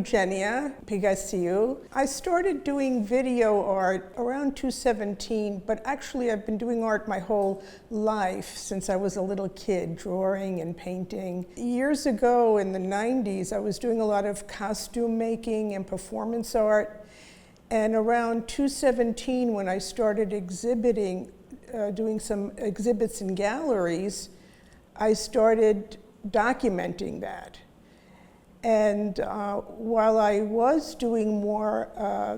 Eugenia. Pigasiu. I started doing video art around 2017, but actually I've been doing art my whole life since I was a little kid, drawing and painting. Years ago in the 90s, I was doing a lot of costume making and performance art. And around 2017, when I started exhibiting, doing some exhibits in galleries, I started documenting that. And while I was doing more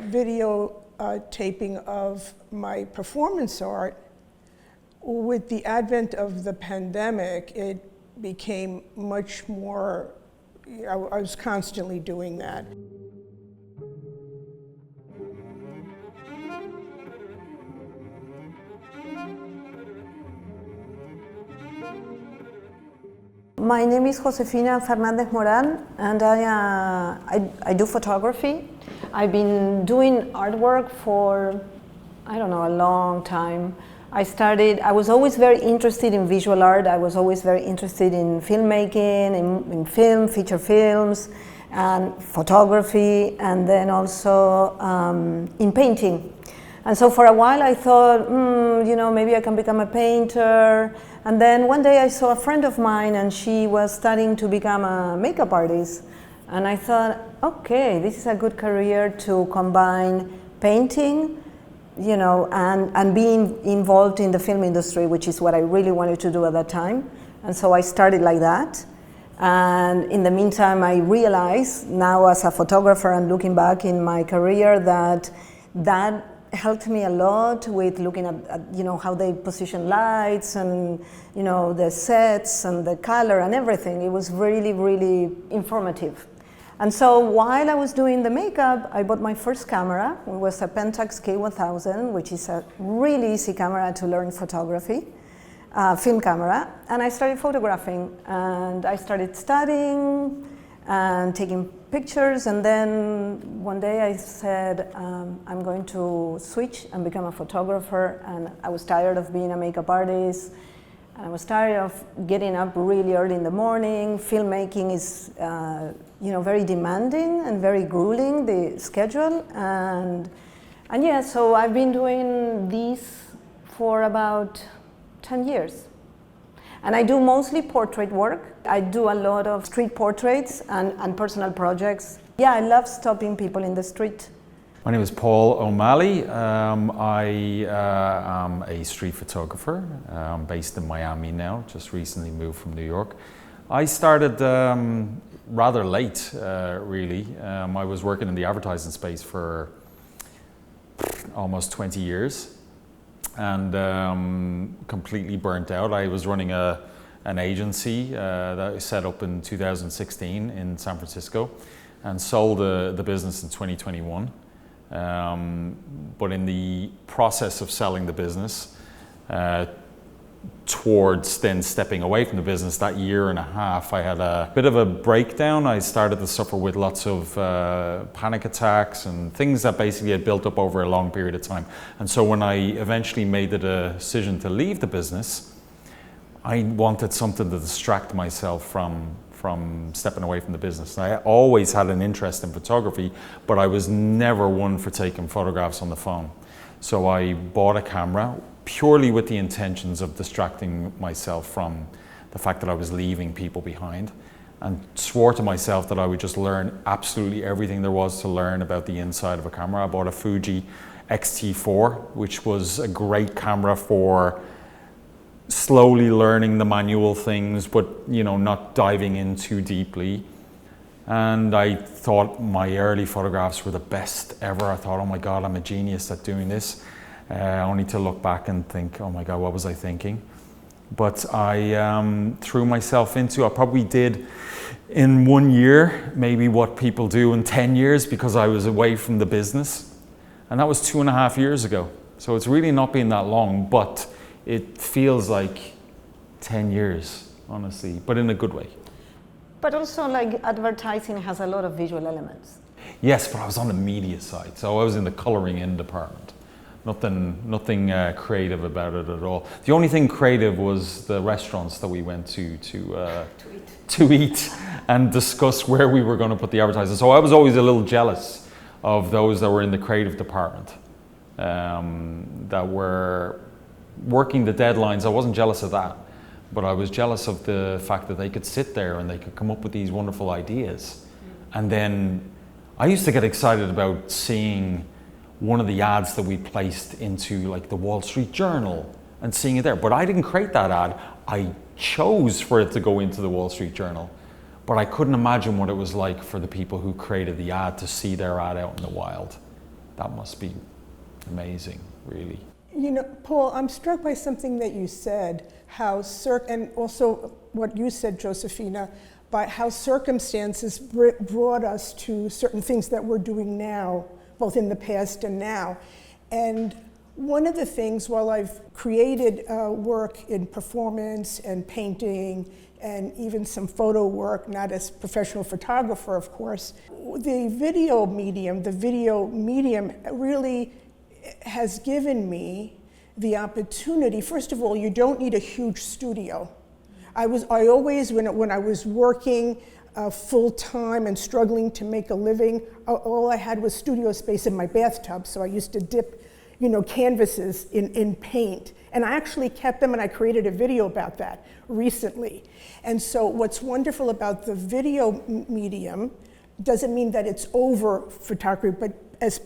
video taping of my performance art, with the advent of the pandemic, it became much more, I was constantly doing that. My name is Josefina Fernandez Moran, and I do photography. I've been doing artwork for, I don't know, a long time. I was always very interested in visual art. I was always very interested in filmmaking, in film, feature films, and photography, and then also in painting. And so for a while I thought, maybe I can become a painter. And then one day I saw a friend of mine and she was studying to become a makeup artist. And I thought, okay, this is a good career to combine painting, and being involved in the film industry, which is what I really wanted to do at that time. And so I started like that. And in the meantime, I realized now as a photographer and looking back in my career that helped me a lot with looking at how they position lights and the sets and the color and everything. It was really, really informative. And so while I was doing the makeup, I bought my first camera. It was a Pentax K1000, which is a really easy camera to learn photography, film camera. And I started photographing, and I started studying and taking pictures, and then one day I said, I'm going to switch and become a photographer. And I was tired of being a makeup artist, and I was tired of getting up really early in the morning. Filmmaking is very demanding and very grueling, the schedule. And yeah, so I've been doing this for about 10 years. And I do mostly portrait work. I do a lot of street portraits and personal projects. Yeah, I love stopping people in the street. My name is Paul O'Malley. I am a street photographer. I'm based in Miami now, just recently moved from New York. I started rather late, really. I was working in the advertising space for almost 20 years. And completely burnt out. I was running an agency that I set up in 2016 in San Francisco and sold the business in 2021. But in the process of selling the business, towards then stepping away from the business, that year and a half, I had a bit of a breakdown. I started to suffer with lots of panic attacks and things that basically had built up over a long period of time. And so when I eventually made the decision to leave the business, I wanted something to distract myself from stepping away from the business. I always had an interest in photography, but I was never one for taking photographs on the phone. So I bought a camera purely with the intentions of distracting myself from the fact that I was leaving people behind, and swore to myself that I would just learn absolutely everything there was to learn about the inside of a camera. I bought a Fuji X-T4, which was a great camera for slowly learning the manual things, but not diving in too deeply. And I thought my early photographs were the best ever. I thought, oh my God, I'm a genius at doing this. Only to look back and think, oh my God, what was I thinking? But I threw myself into, I probably did in 1 year, maybe what people do in 10 years, because I was away from the business. And that was 2.5 years ago. So it's really not been that long, but it feels like 10 years, honestly, but in a good way. But also, like, advertising has a lot of visual elements. Yes, but I was on the media side, so I was in the coloring in department. Nothing creative about it at all. The only thing creative was the restaurants that we went to eat and discuss where we were going to put the advertising. So I was always a little jealous of those that were in the creative department, that were working the deadlines. I wasn't jealous of that, but I was jealous of the fact that they could sit there and they could come up with these wonderful ideas. And then I used to get excited about seeing one of the ads that we placed into like the Wall Street Journal and seeing it there. But I didn't create that ad. I chose for it to go into the Wall Street Journal. But I couldn't imagine what it was like for the people who created the ad to see their ad out in the wild. That must be amazing, really. You know, Paul, I'm struck by something that you said, and also what you said, Josefina, by how circumstances brought us to certain things that we're doing now, both in the past and now. And one of the things, while I've created work in performance and painting and even some photo work, not as a professional photographer, of course, the video medium really has given me the opportunity. First of all, you don't need a huge studio. I always, when I was working full time and struggling to make a living, all I had was studio space in my bathtub. So I used to dip, canvases in paint. And I actually kept them, and I created a video about that recently. And so what's wonderful about the video medium doesn't mean that it's over photography, but as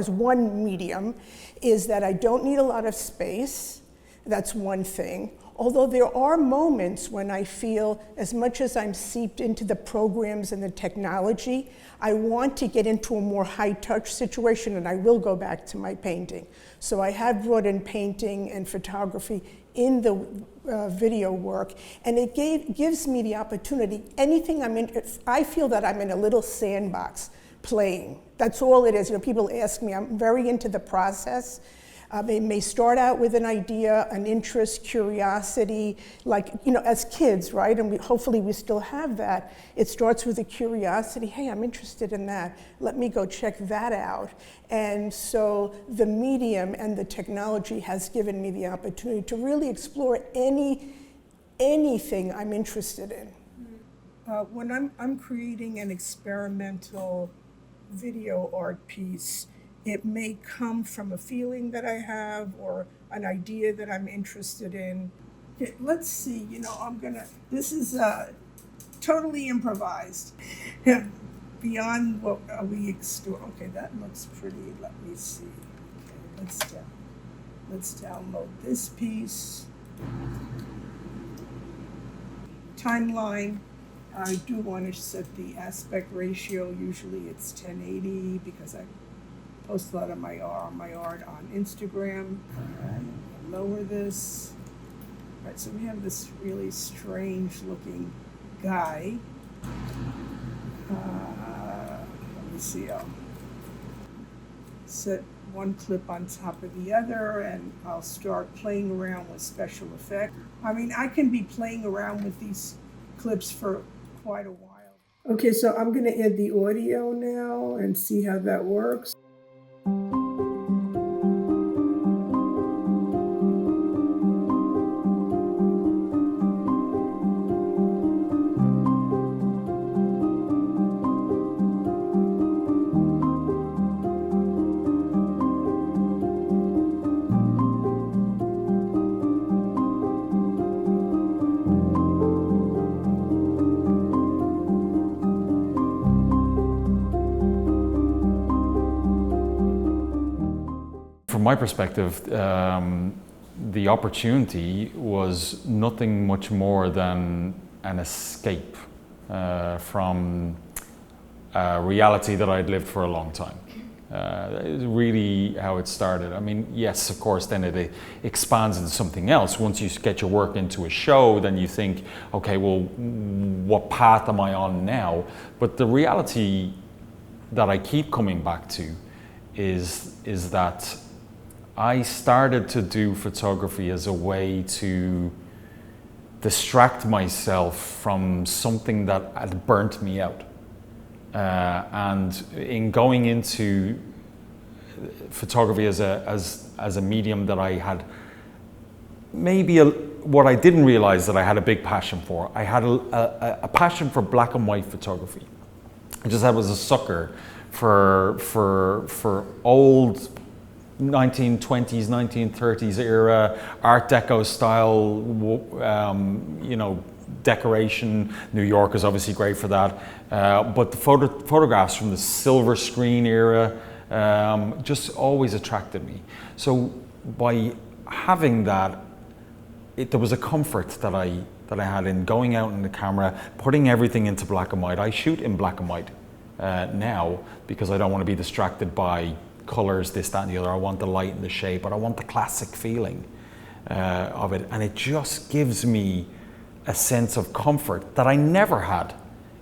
one medium, is that I don't need a lot of space. That's one thing. Although there are moments when I feel, as much as I'm seeped into the programs and the technology, I want to get into a more high-touch situation, and I will go back to my painting. So I have brought in painting and photography in the video work, and it gives me the opportunity. Anything I'm in, I feel that I'm in a little sandbox playing. That's all it is. People ask me, I'm very into the process. It may start out with an idea, an interest, curiosity, as kids, right? And hopefully we still have that. It starts with a curiosity. Hey, I'm interested in that. Let me go check that out. And so the medium and the technology has given me the opportunity to really explore anything I'm interested in. When I'm creating an experimental video art piece, it may come from a feeling that I have or an idea that I'm interested in. Okay, let's see, this is totally improvised. Beyond what we extort. Okay, that looks pretty. Let me see. Okay, let's download this piece. Timeline. I do want to set the aspect ratio. Usually it's 1080 because I post a lot of my art on Instagram. All right, lower this. All right, so we have this really strange looking guy. Let me see. I'll set one clip on top of the other, and I'll start playing around with special effects. I can be playing around with these clips for quite a while. Okay, so I'm going to add the audio now and see how that works. From my perspective, the opportunity was nothing much more than an escape from a reality that I'd lived for a long time. It was really how it started. Yes, of course, then it expands into something else. Once you get your work into a show, then you think, okay, well, what path am I on now? But the reality that I keep coming back to is that I started to do photography as a way to distract myself from something that had burnt me out. And in going into photography as a medium that I had maybe what I didn't realize that I had a big passion for. I had a passion for black and white photography. I was a sucker for old 1920s, 1930s era Art Deco style, decoration. New York is obviously great for that, but the photographs from the silver screen era just always attracted me. So by having that, there was a comfort that I had in going out in the camera, putting everything into black and white. I shoot in black and white now because I don't want to be distracted by colors, this, that, and the other. I want the light and the shade, but I want the classic feeling of it, and it just gives me a sense of comfort that I never had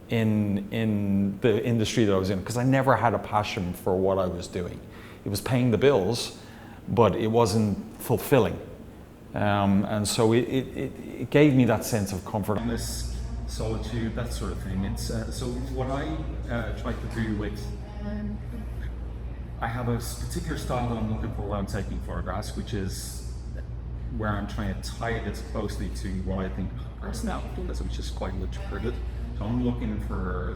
in the industry that I was in, because I never had a passion for what I was doing. It was paying the bills, but it wasn't fulfilling. And so it gave me that sense of comfort. This solitude, that sort of thing. It's so what I try to do with, I have a particular style that I'm looking for when I'm taking photographs, which is where I'm trying to tie it as closely to what I think personality is, which is quite literate. So I'm looking for,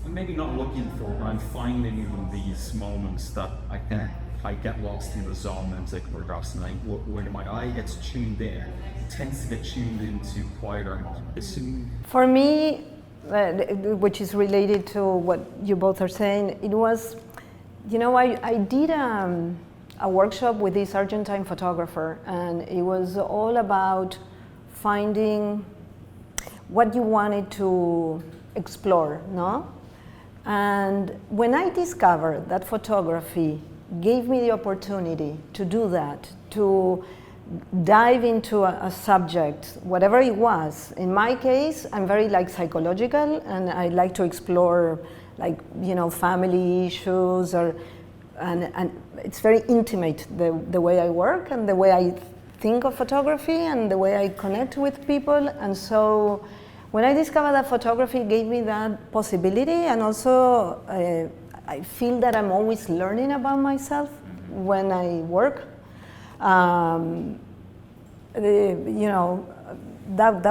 maybe not looking for, but I'm finding in these moments that I get lost in the zone and take photographs, and when my eye gets tuned in, it tends to get tuned into quieter. For me, which is related to what you both are saying, it was, I did a workshop with this Argentine photographer, and it was all about finding what you wanted to explore, no? And when I discovered that photography gave me the opportunity to do that, to dive into a subject, whatever it was. In my case, I'm very psychological, and I like to explore family issues, and it's very intimate, the way I work and the way I think of photography and the way I connect with people. And so when I discovered that photography gave me that possibility, and also I feel that I'm always learning about myself when I work. That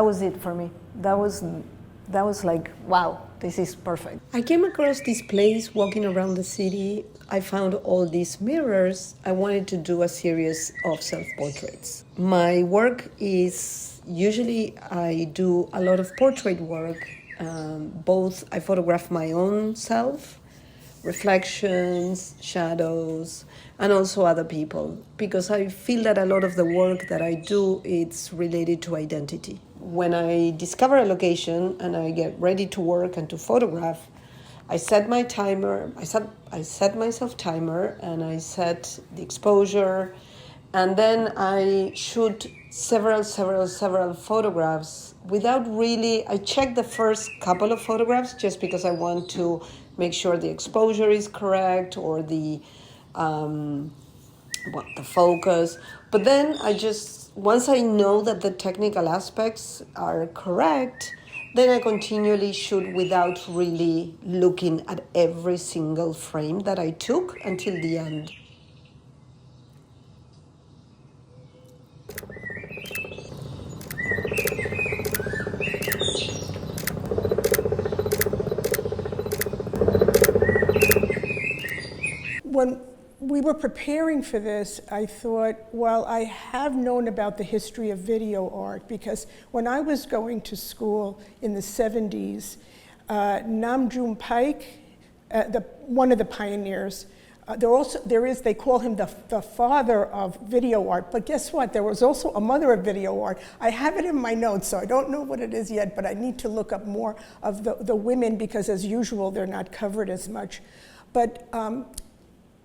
was it for me. That was like, wow, this is perfect. I came across this place walking around the city. I found all these mirrors. I wanted to do a series of self-portraits. My work is, usually I do a lot of portrait work. Both I photograph my own self, reflections, shadows, and also other people, because I feel that a lot of the work that I do, it's related to identity. When I discover a location and I get ready to work and to photograph, I set my timer, I set myself timer, and I set the exposure, and then I shoot several photographs without really, I check the first couple of photographs just because I want to make sure the exposure is correct, or the focus. But then once I know that the technical aspects are correct, then I continually shoot without really looking at every single frame that I took until the end. When we were preparing for this, I thought, well, I have known about the history of video art, because when I was going to school in the 70s, Nam June Paik, one of the pioneers, they call him the father of video art, but guess what? There was also a mother of video art. I have it in my notes, so I don't know what it is yet, but I need to look up more of the women, because as usual, they're not covered as much. But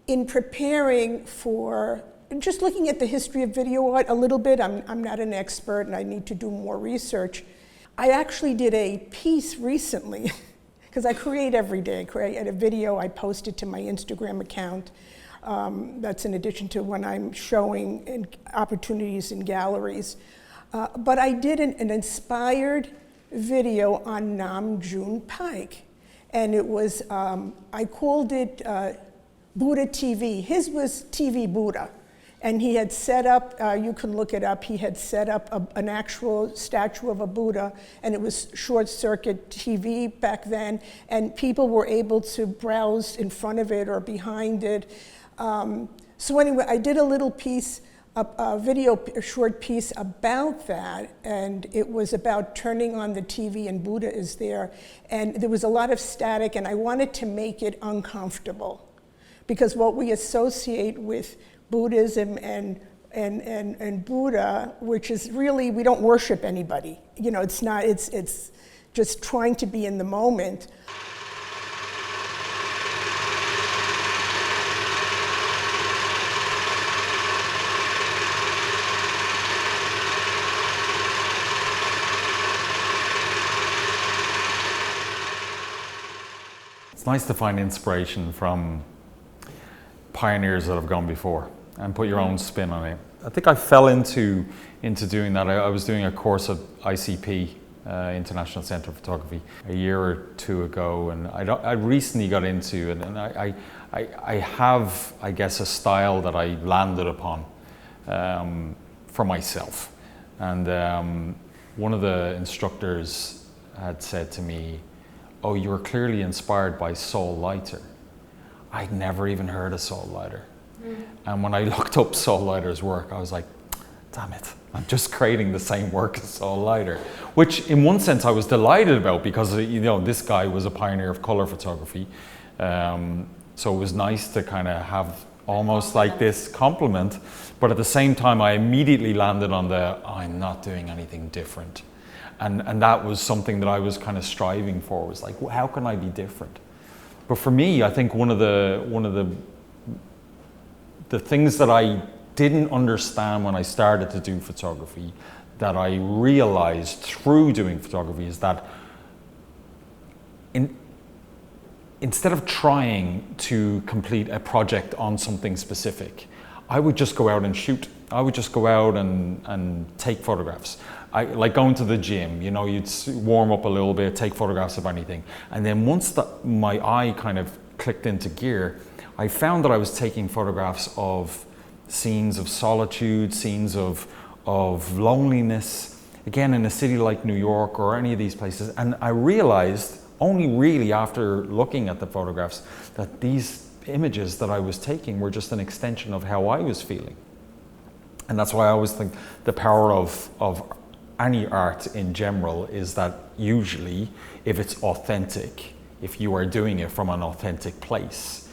in preparing for, just looking at the history of video art a little bit, I'm not an expert and I need to do more research. I actually did a piece recently, because I create every day. I create a video, I post it to my Instagram account. That's in addition to when I'm showing opportunities in galleries. But I did an inspired video on Nam June Paik. And it was, I called it Buddha TV. His was TV Buddha. And he had set up, you can look it up, he had set up an actual statue of a Buddha, and it was short circuit TV back then, and people were able to browse in front of it or behind it. So anyway, I did a little piece, a short piece about that, and it was about turning on the TV and Buddha is there, and there was a lot of static, and I wanted to make it uncomfortable, because what we associate with Buddhism and Buddha, which is really, we don't worship anybody. You know, it's not, it's just trying to be in the moment. It's nice to find inspiration from pioneers that have gone before and put your own spin on it. I think I fell into doing that. I was doing a course at ICP, International Centre for Photography, a year or two ago, and I recently got into it, and I have, I guess, a style that I landed upon for myself. And one of the instructors had said to me, "Oh, you were clearly inspired by Saul Leiter." I'd never even heard of Saul Leiter. And when I looked up Saul Leiter's work, I was like, damn it, I'm just creating the same work as Saul Leiter. Which in one sense I was delighted about, because you know, this guy was a pioneer of color photography. So it was nice to kind of have almost like this compliment, but at the same time I immediately landed on I'm not doing anything different. And that was something that I was kind of striving for, was like, well, how can I be different? But for me, I think one of the things that I didn't understand when I started to do photography, that I realized through doing photography, is that instead of trying to complete a project on something specific, I would just go out and shoot. I would just go out and take photographs. Like going to the gym, you know, you'd warm up a little bit, take photographs of anything. And then once my eye kind of clicked into gear, I found that I was taking photographs of scenes of solitude, scenes of loneliness, again, in a city like New York or any of these places. And I realized only really after looking at the photographs that these images that I was taking were just an extension of how I was feeling. And that's why I always think the power of any art in general is that usually, if it's authentic, if you are doing it from an authentic place,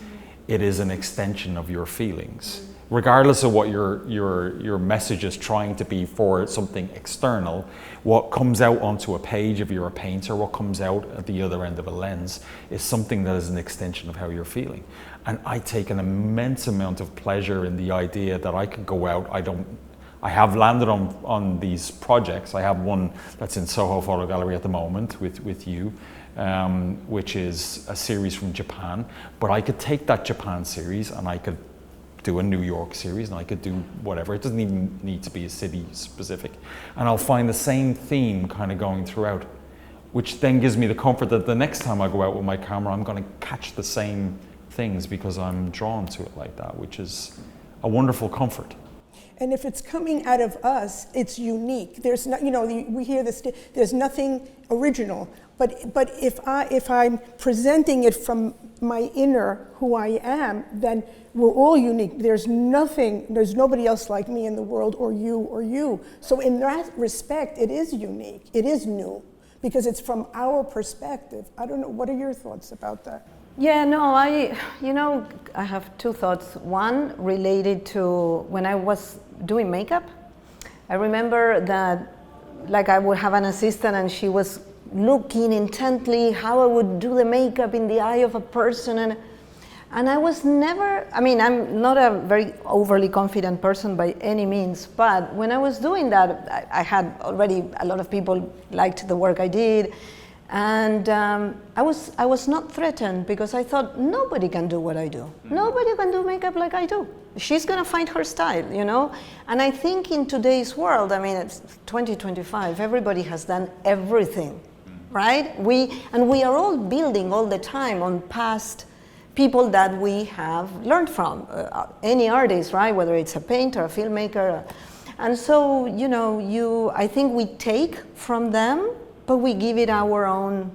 it is an extension of your feelings. Regardless of what your message is trying to be for something external, what comes out onto a page if you're a painter, what comes out at the other end of a lens is something that is an extension of how you're feeling. And I take an immense amount of pleasure in the idea that I could go out. I have landed on these projects. I have one that's in Soho Photo Gallery at the moment with you, which is a series from Japan. But I could take that Japan series and I could do a New York series, and I could do whatever. It doesn't even need to be a city specific. And I'll find the same theme kind of going throughout, which then gives me the comfort that the next time I go out with my camera, I'm going to catch the same things because I'm drawn to it like that, which is a wonderful comfort. And if it's coming out of us, it's unique. There's not, you know, we hear this. There's nothing original. But if I'm presenting it from my inner, who I am, then we're all unique. There's nobody else like me in the world, or you. So in that respect, it is unique. It is new, because it's from our perspective. I don't know. What are your thoughts about that? Yeah, no, I have two thoughts. One related to when I was doing makeup. I remember that, like, I would have an assistant and she was looking intently how I would do the makeup in the eye of a person, and I was never, I mean, I'm not a very overly confident person by any means, but when I was doing that, I had already a lot of people liked the work I did. And I was not threatened, because I thought, nobody can do what I do. Nobody can do makeup like I do. She's gonna find her style, you know? And I think in today's world, I mean, it's 2025, everybody has done everything, right? We are all building all the time on past people that we have learned from, any artist, right? Whether it's a painter, a filmmaker. And so, you know, I think we take from them, but we give it our own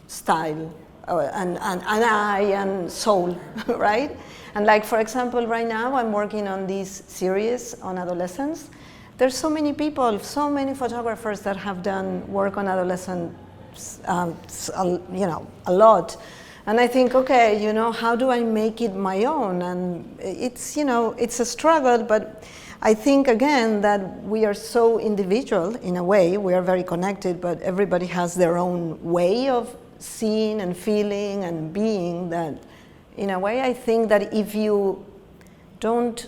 style and eye and soul, right? And like, for example, right now I'm working on this series on adolescence. There's so many people, so many photographers that have done work on adolescents, you know, a lot. And I think, okay, you know, how do I make it my own? And it's, you know, it's a struggle, but I think, again, that we are so individual in a way. We are very connected, but everybody has their own way of seeing and feeling and being that, in a way, I think that if you don't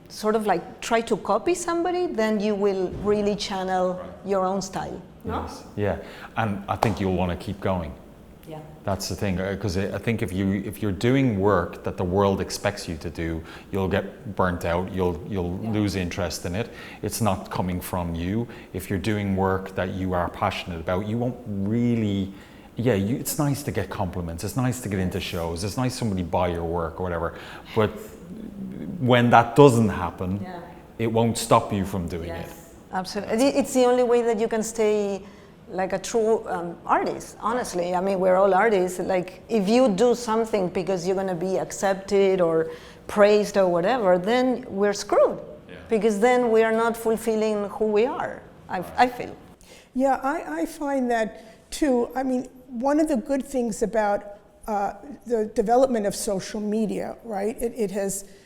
sort of like try to copy somebody, then you will really channel your own style. No? Yes. Yeah, and I think you'll want to keep going. Yeah. That's the thing, because I think if you're doing work that the world expects you to do, you'll get burnt out. You'll lose interest in it. It's not coming from you. If you're doing work that you are passionate about, you won't really. Yeah, it's nice to get compliments. It's nice to get into shows. It's nice somebody buy your work or whatever. But when that doesn't happen, it won't stop you from doing it. Absolutely, it's the only way that you can stay like a true artist, honestly. I mean, we're all artists. Like, if you do something because you're going to be accepted or praised or whatever, then we're screwed. Yeah. Because then we are not fulfilling who we are, I feel. Yeah, I find that too. I mean, one of the good things about the development of social media, right?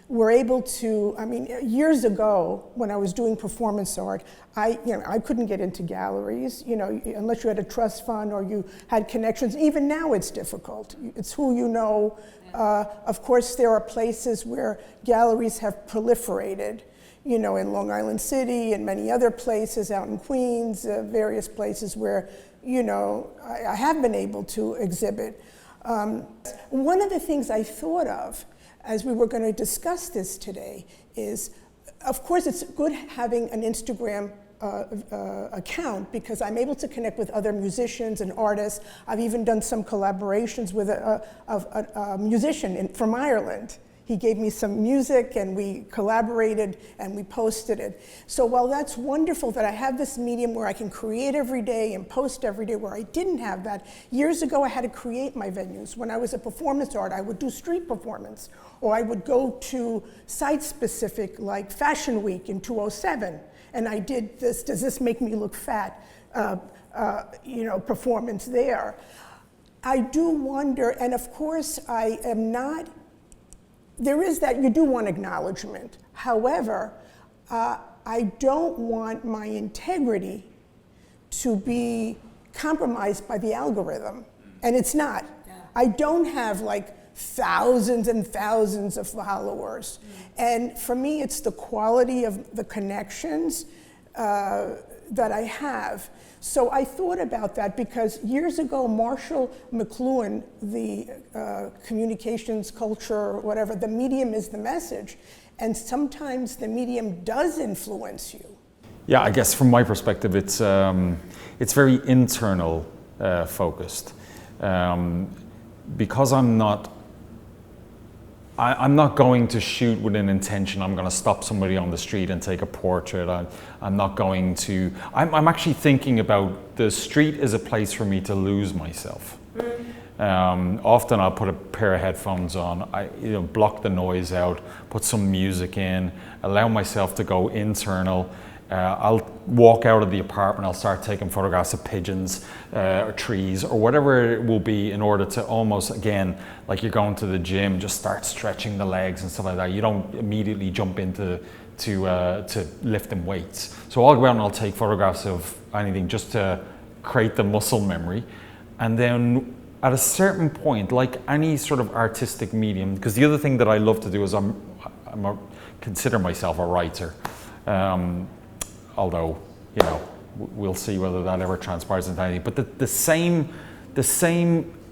We're able to, I mean, years ago when I was doing performance art, I couldn't get into galleries, you know, unless you had a trust fund or you had connections. Even now it's difficult. It's who you know. Of course, there are places where galleries have proliferated, you know, in Long Island City and many other places, out in Queens, various places where, you know, I have been able to exhibit. One of the things I thought of as we were going to discuss this today is, of course, it's good having an Instagram account because I'm able to connect with other musicians and artists. I've even done some collaborations with a musician from Ireland. He gave me some music and we collaborated and we posted it. So while that's wonderful that I have this medium where I can create every day and post every day, where I didn't have that, years ago I had to create my venues. When I was a performance art, I would do street performance, or I would go to site-specific, like Fashion Week in 2007, and I did this, does this make me look fat, you know, performance there. I do wonder, and of course I am not, there is that, you do want acknowledgement. However, I don't want my integrity to be compromised by the algorithm, and it's not. Yeah. I don't have like thousands and thousands of followers, and for me it's the quality of the connections that I have. So I thought about that because years ago, Marshall McLuhan, the communications culture, or whatever, the medium is the message. And sometimes the medium does influence you. Yeah, I guess from my perspective, it's very internal focused. Because I'm not going to shoot with an intention. I'm going to stop somebody on the street and take a portrait. I'm not going to. I'm actually thinking about the street as a place for me to lose myself. Often I'll put a pair of headphones on, block the noise out, put some music in, allow myself to go internal. I'll walk out of the apartment, I'll start taking photographs of pigeons or trees or whatever it will be, in order to almost, again, like you're going to the gym, just start stretching the legs and stuff like that. You don't immediately jump into to lifting weights. So I'll go out and I'll take photographs of anything just to create the muscle memory. And then at a certain point, like any sort of artistic medium, because the other thing that I love to do is consider myself a writer. Although, we'll see whether that ever transpires into anything. But the same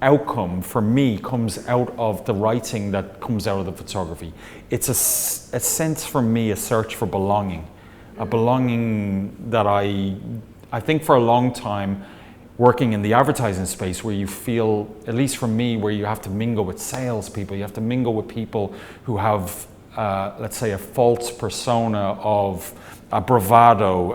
outcome for me comes out of the writing that comes out of the photography. It's a sense for me, a search for belonging. A belonging that I think for a long time working in the advertising space where you feel, at least for me, where you have to mingle with salespeople, you have to mingle with people who have, let's say, a false persona of a bravado,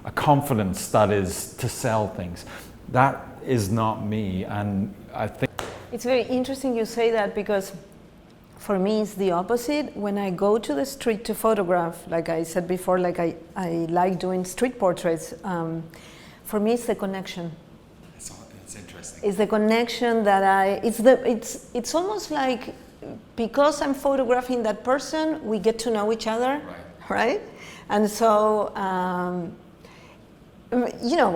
a confidence that is to sell things. That is not me, and I think It's very interesting you say that, because for me it's the opposite. When I go to the street to photograph, like I said before, like I like doing street portraits, for me it's the connection. it's interesting. It's the connection that it's almost like, because I'm photographing that person, we get to know each other, right? And so,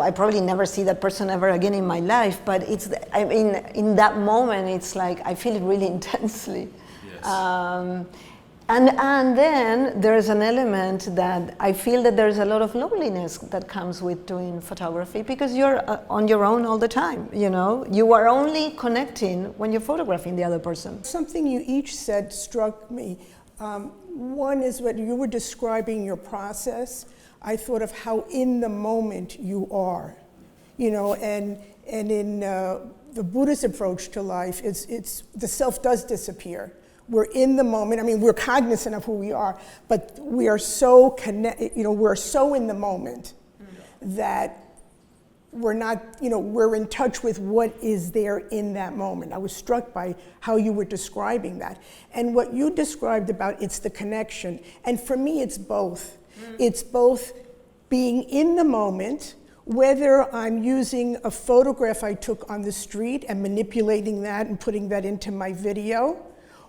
I probably never see that person ever again in my life, but in that moment, it's like I feel it really intensely. Yes. And then there's an element that I feel that there's a lot of loneliness that comes with doing photography, because you're on your own all the time, You are only connecting when you're photographing the other person. Something you each said struck me. One is what you were describing your process. I thought of how in the moment you are, and in the Buddhist approach to life, it's the self does disappear. We're in the moment. I mean, we're cognizant of who we are, but we are so we're so in the moment that we're not, we're in touch with what is there in that moment. I was struck by how you were describing that. And what you described about it's the connection. And for me, it's both. It's both being in the moment, whether I'm using a photograph I took on the street and manipulating that and putting that into my video,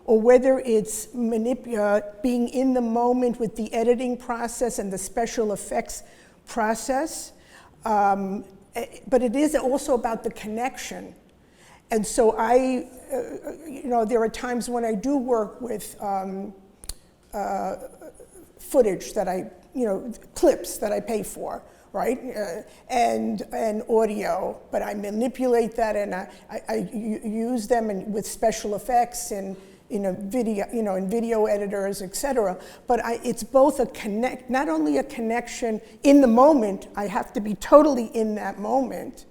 or whether it's being in the moment with the editing process and the special effects process. But it is also about the connection. And so there are times when I do work with footage that clips that I pay for, right? And audio, but I manipulate that and I use them with special effects and video, in video editors, etc. But it's both not only a connection in the moment. I have to be totally in that moment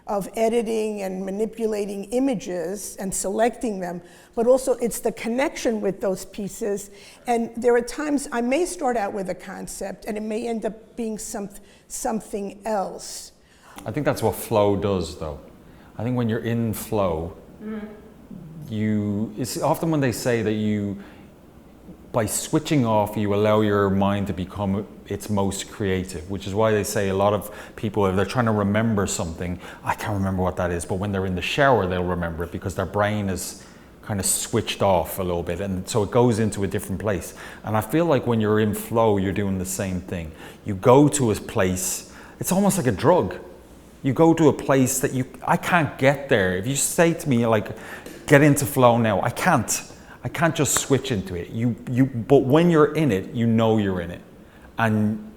of editing and manipulating images and selecting them, but also it's the connection with those pieces. And there are times I may start out with a concept and it may end up being something else. I think that's what flow does, though. I think when you're in flow, it's often when they say that by switching off, you allow your mind to become its most creative, which is why they say a lot of people, if they're trying to remember something, I can't remember what that is, but when they're in the shower, they'll remember it because their brain is kind of switched off a little bit, and so it goes into a different place. And I feel like when you're in flow, you're doing the same thing. You go to a place, it's almost like a drug. You go to a place that I can't get there. If you say to me, like, get into flow now, I can't just switch into it. But when you're in it, you're in it. And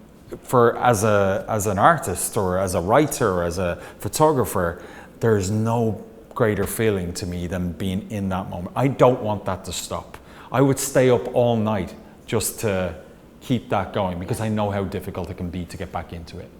as an artist or as a writer or as a photographer, there's no greater feeling to me than being in that moment. I don't want that to stop. I would stay up all night just to keep that going because I know how difficult it can be to get back into it.